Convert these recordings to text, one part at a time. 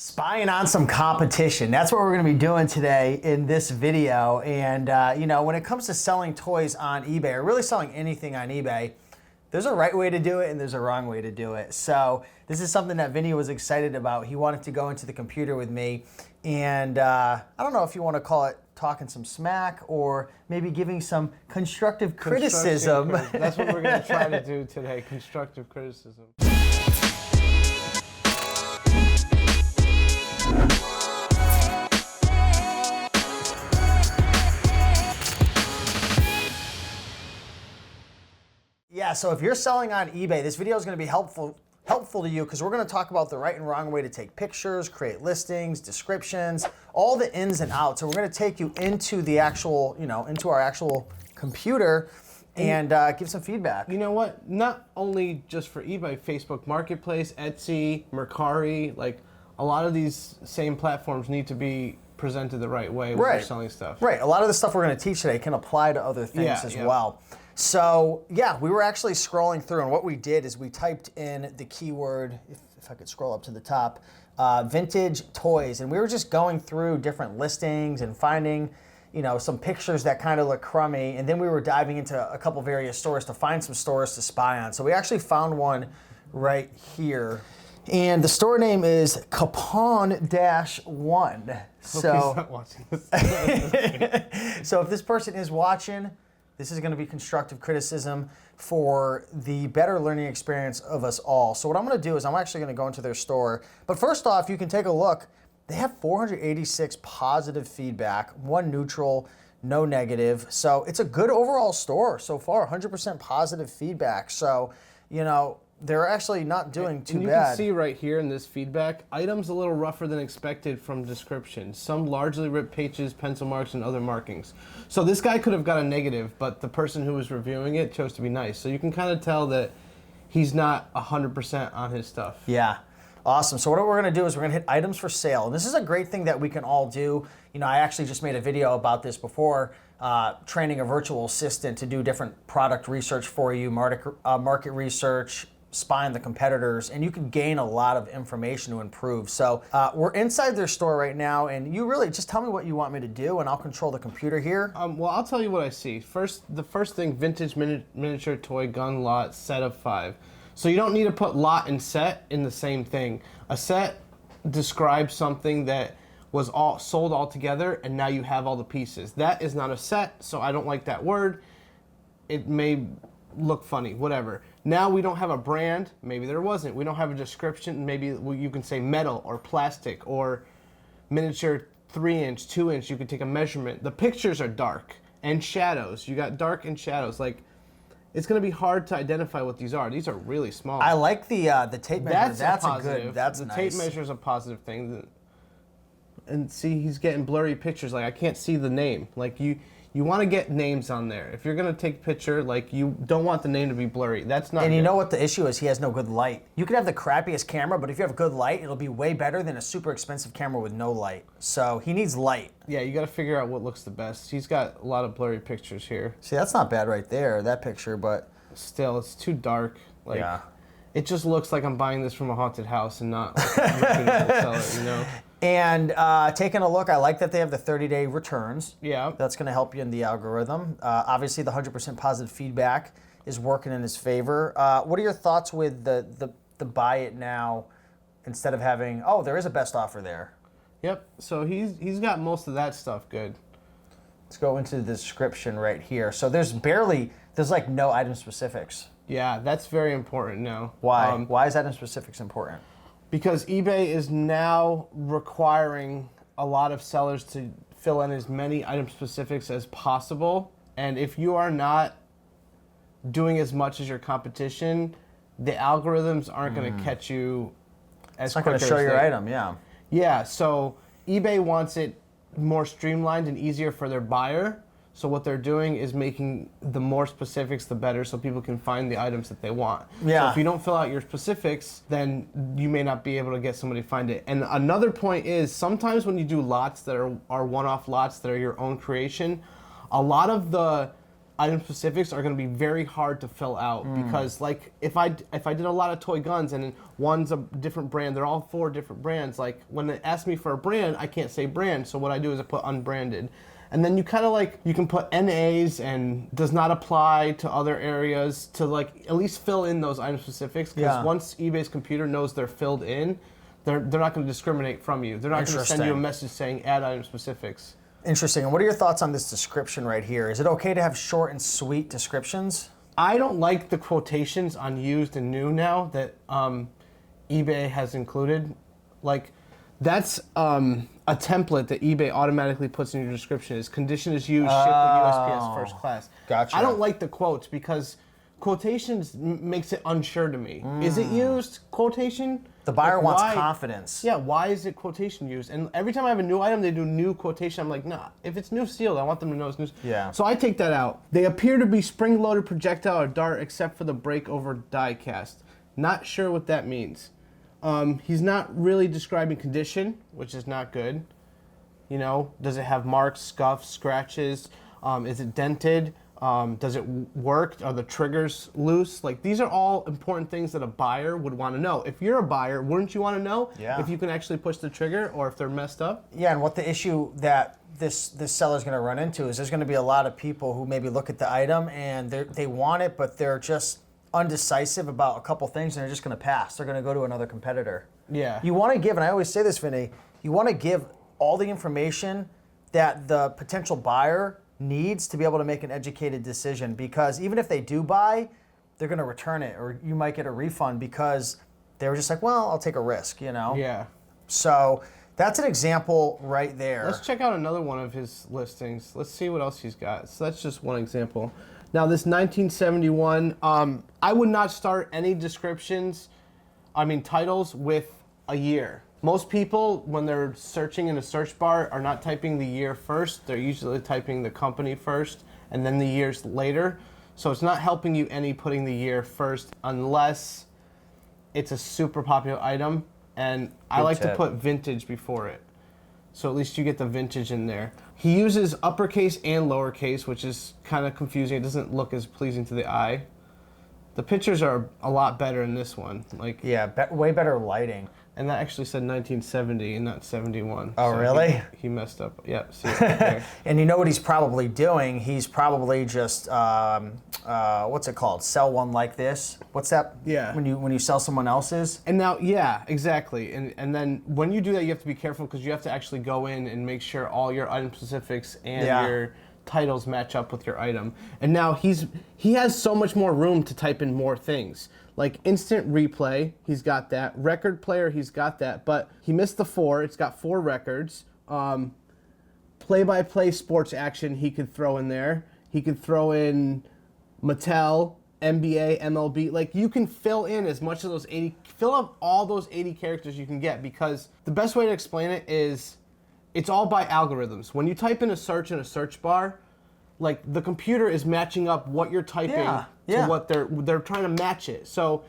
Spying on some competition. That's what we're going to be doing today in this video. And you know, when it comes to selling toys on eBay, or really selling anything on eBay, there's a right way to do it and there's a wrong way to do it. So this is something that Vinny was excited about. He wanted to go into the computer with me, and I don't know if you want to call it talking some smack or maybe giving some constructive criticism. That's what we're going to try to do today, constructive criticism. Yeah, so if you're selling on eBay, this video is going to be helpful to you because we're going to talk about the right and wrong way to take pictures, create listings, descriptions, all the ins and outs. So we're going to take you into the actual, into our actual computer and give some feedback. You know what? Not only just for eBay, Facebook Marketplace, Etsy, Mercari, like a lot of these same platforms need to be presented the right way when you're selling stuff. Right. A lot of the stuff we're going to teach today can apply to other things as well. So yeah, we were actually scrolling through, and what we did is we typed in the keyword, if I could scroll up to the top, vintage toys, and we were just going through different listings and finding, some pictures that kind of look crummy, and then we were diving into a couple various stores to find some stores to spy on. So we actually found one right here, and the store name is Capon-1. So, not watching this. So if this person is watching, this is going to be constructive criticism for the better learning experience of us all. So what I'm going to do is I'm actually going to go into their store. But first off, you can take a look. They have 486 positive feedback, 1 neutral, no negative. So it's a good overall store so far, 100% positive feedback. So, they're actually not doing too bad. You can see right here in this feedback, items a little rougher than expected from description. Some largely ripped pages, pencil marks, and other markings. So this guy could have got a negative, but the person who was reviewing it chose to be nice. So you can kind of tell that he's not 100% on his stuff. Yeah. Awesome. So what we're going to do is we're going to hit items for sale. And this is a great thing that we can all do. I actually just made a video about this before, training a virtual assistant to do different product research for you, market research, spying the competitors, and you can gain a lot of information to improve. So we're inside their store right now, and you really just tell me what you want me to do, and I'll control the computer here. Well, I'll tell you what I see. The first thing, vintage miniature toy gun lot, set of 5. So you don't need to put lot and set in the same thing. A set describes something that was all sold all together, and now you have all the pieces. That is not a set, so I don't like that word. It may look funny, whatever. Now we don't have a brand, maybe there wasn't. We don't have a description, maybe you can say metal or plastic or miniature 3-inch, 2-inch, you can take a measurement. The pictures are dark and shadows. You got dark and shadows. Like, it's gonna be hard to identify what these are. These are really small. I like the tape measure. That's a positive. Good, that's the nice. tape measure is a positive thing. And see, he's getting blurry pictures. Like, I can't see the name. Like, you want to get names on there. If you're going to take a picture, like, you don't want the name to be blurry. That's not And good. you know what the issue is? He has no good light. You could have the crappiest camera, but if you have good light, it'll be way better than a super expensive camera with no light. So he needs light. Yeah, you got to figure out what looks the best. He's got a lot of blurry pictures here. See, that's not bad right there, that picture, but still, it's too dark. Like, yeah. It just looks like I'm buying this from a haunted house and not like, a reputable seller, And taking a look, I like that they have the 30-day returns. Yeah. That's going to help you in the algorithm. Obviously, the 100% positive feedback is working in his favor. What are your thoughts with the buy it now instead of having, there is a best offer there? Yep. So he's got most of that stuff good. Let's go into the description right here. So there's like no item specifics. Yeah, that's very important now. Why? Why is item specifics important? Because eBay is now requiring a lot of sellers to fill in as many item specifics as possible. And if you are not doing as much as your competition, the algorithms aren't going to catch you as quick. It's not going to show your item, yeah. Yeah, so eBay wants it more streamlined and easier for their buyer. So what they're doing is making the more specifics, the better, so people can find the items that they want. Yeah. So if you don't fill out your specifics, then you may not be able to get somebody to find it. And another point is, sometimes when you do lots that are one-off lots that are your own creation, a lot of the item specifics are going to be very hard to fill out because, like, if I did a lot of toy guns and one's a different brand, they're all 4 different brands. Like, when they ask me for a brand, I can't say brand. So what I do is I put unbranded, and then you kind of like you can put NAs and does not apply to other areas to like at least fill in those item specifics. Because once eBay's computer knows they're filled in, they're not going to discriminate from you. They're not going to send you a message saying add item specifics. Interesting. And what are your thoughts on this description right here? Is it okay to have short and sweet descriptions? I don't like the quotations on used and new now that eBay has included. Like, that's a template that eBay automatically puts in your description. Is condition is used, shipped with USPS first class. Gotcha. I don't like the quotes because quotations makes it unsure to me. Is it used quotation? The buyer wants confidence. Yeah, why is it quotation used? And every time I have a new item, they do new quotation. I'm like, nah, if it's new sealed, I want them to know it's new. Yeah. So I take that out. They appear to be spring-loaded projectile or dart except for the break-over die cast. Not sure what that means. He's not really describing condition, which is not good. You know, does it have marks, scuffs, scratches? Is it dented? Does it work? Are the triggers loose? Like, these are all important things that a buyer would want to know. If you're a buyer, wouldn't you want to know if you can actually push the trigger or if they're messed up? Yeah, and what the issue that this seller's going to run into is there's going to be a lot of people who maybe look at the item and they want it, but they're just undecisive about a couple things and they're just going to pass. They're going to go to another competitor. Yeah. You want to give, and I always say this, Vinny, you want to give all the information that the potential buyer needs to be able to make an educated decision, because even if they do buy, they're going to return it, or you might get a refund because they were just like, well, I'll take a risk, you know? Yeah. So that's an example right there. Let's check out another one of his listings. Let's see what else he's got. So that's just one example. Now this 1971, I would not start any titles with a year. Most people, when they're searching in a search bar, are not typing the year first. They're usually typing the company first and then the years later. So it's not helping you any putting the year first unless it's a super popular item. And I like to put vintage before it. So at least you get the vintage in there. He uses uppercase and lowercase, which is kind of confusing. It doesn't look as pleasing to the eye. The pictures are a lot better in this one. Like, yeah, way better lighting. And that actually said 1970 and not 71. Oh, so really? He messed up. Yeah, see it right there. And you know what he's probably doing? He's probably just, what's it called? Sell one like this. What's that? Yeah. When you sell someone else's? And now, yeah, exactly. And then when you do that, you have to be careful because you have to actually go in and make sure all your item specifics and your titles match up with your item. And now he has so much more room to type in more things. Like instant replay, he's got that. Record player, he's got that. But he missed the 4. It's got 4 records. Play-by-play sports action he could throw in there. He could throw in Mattel, NBA, MLB. Like, you can fill in as much of those 80, fill up all those 80 characters you can get, because the best way to explain it is it's all by algorithms. When you type in a search in a search bar, like, the computer is matching up what you're typing to what they're trying to match it. So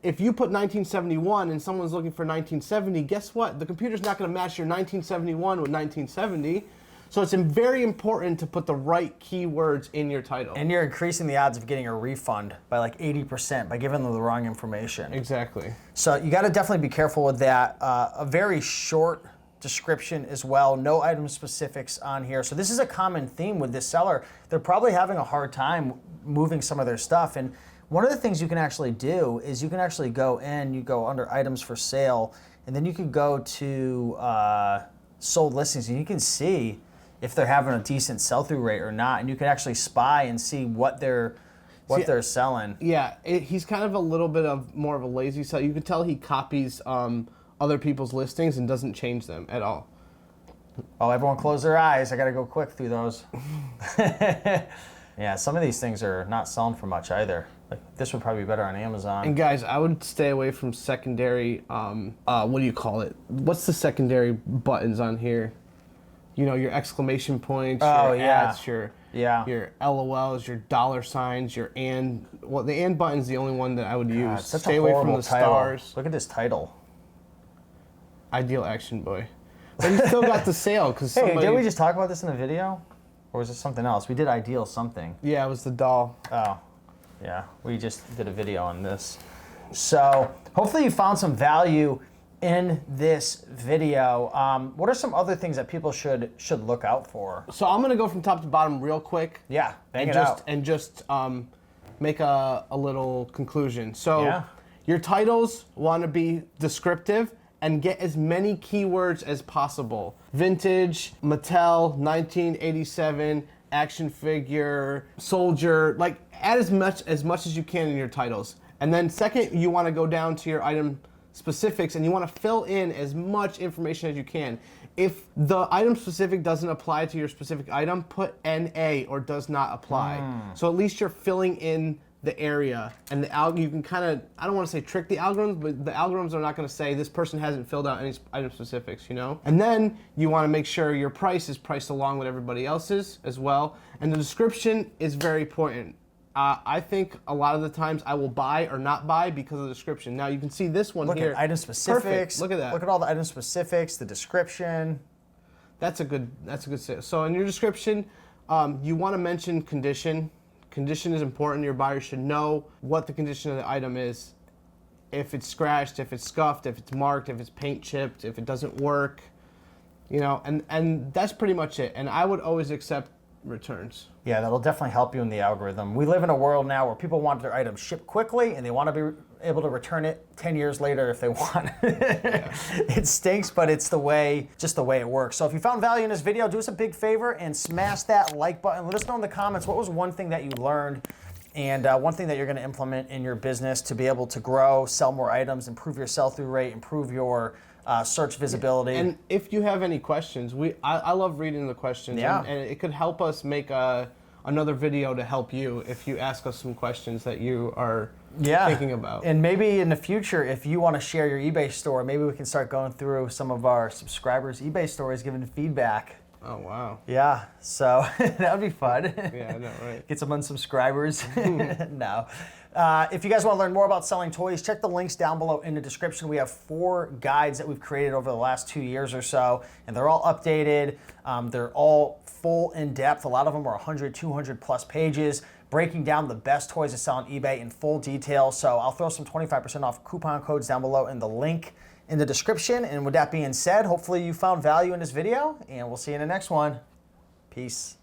if you put 1971 and someone's looking for 1970, guess what? The computer's not going to match your 1971 with 1970. So it's very important to put the right keywords in your title. And you're increasing the odds of getting a refund by like 80% by giving them the wrong information. Exactly. So you got to definitely be careful with that. A very short description as well, no item specifics on here. So this is a common theme with this seller. They're probably having a hard time moving some of their stuff. And one of the things you can actually do is you can actually go in, you go under items for sale, and then you can go to sold listings, and you can see if they're having a decent sell-through rate or not. And you can actually spy and see what they're selling. Yeah, he's kind of a little bit of more of a lazy seller. You can tell he copies other people's listings and doesn't change them at all. Oh, everyone close their eyes. I got to go quick through those. Yeah, some of these things are not selling for much either. Like, this would probably be better on Amazon. And guys, I would stay away from secondary, what do you call it? What's the secondary buttons on here? You know, your exclamation points, your ads, your LOLs, your dollar signs, your and. Well, the and button's the only one that I would use. Such stay a away from horrible the title. stars. Look at this title. Ideal Action Boy. But you still got the sale because Hey, did we just talk about this in a video? Or was it something else? We did ideal something. Yeah, it was the doll. Oh, yeah. We just did a video on this. So hopefully you found some value in this video. What are some other things that people should look out for? So I'm gonna go from top to bottom real quick. Yeah, bang and it just out. and just make a little conclusion. So Yeah. your titles want to be descriptive and get as many keywords as possible. Vintage, Mattel, 1987, action figure, soldier, like add as much as you can in your titles. And then second, you want to go down to your item specifics and you want to fill in as much information as you can. If the item specific doesn't apply to your specific item, put NA or does not apply. So at least you're filling in the area, and you can kind of, I don't want to say trick the algorithms, but the algorithms are not going to say this person hasn't filled out any item specifics, you know? And then you want to make sure your price is priced along with everybody else's as well. And the description is very important. I think a lot of the times I will buy or not buy because of the description. Now you can see this one Look here. at item specifics. Perfect. Look at that. Look at all the item specifics, the description. That's a good sale. So in your description, you want to mention condition. Condition is important. Your buyer should know what the condition of the item is. If it's scratched, if it's scuffed, if it's marked, if it's paint chipped, if it doesn't work, you know, and that's pretty much it. And I would always accept returns. Yeah, that'll definitely help you in the algorithm. We live in a world now where people want their items shipped quickly and they want to be able to return it 10 years later if they want. Yeah. It stinks, but it's just the way it works. So if you found value in this video, do us a big favor and smash that like button. Let us know in the comments what was one thing that you learned and one thing that you're going to implement in your business to be able to grow, sell more items, improve your sell-through rate, improve your search visibility. And if you have any questions, I love reading the questions. Yeah. And it could help us make another video to help you if you ask us some questions that you are thinking about. And maybe in the future, if you want to share your eBay store, maybe we can start going through some of our subscribers' eBay stories, giving feedback. Oh, wow. Yeah, so that would be fun. Yeah, I know, right? Get some unsubscribers. No. If you guys want to learn more about selling toys, check the links down below in the description. We have 4 guides that we've created over the last 2 years or so, and they're all updated. They're all full in depth. A lot of them are 100, 200 plus pages, breaking down the best toys to sell on eBay in full detail. So I'll throw some 25% off coupon codes down below in the link in the description. And with that being said, hopefully you found value in this video, and we'll see you in the next one. Peace.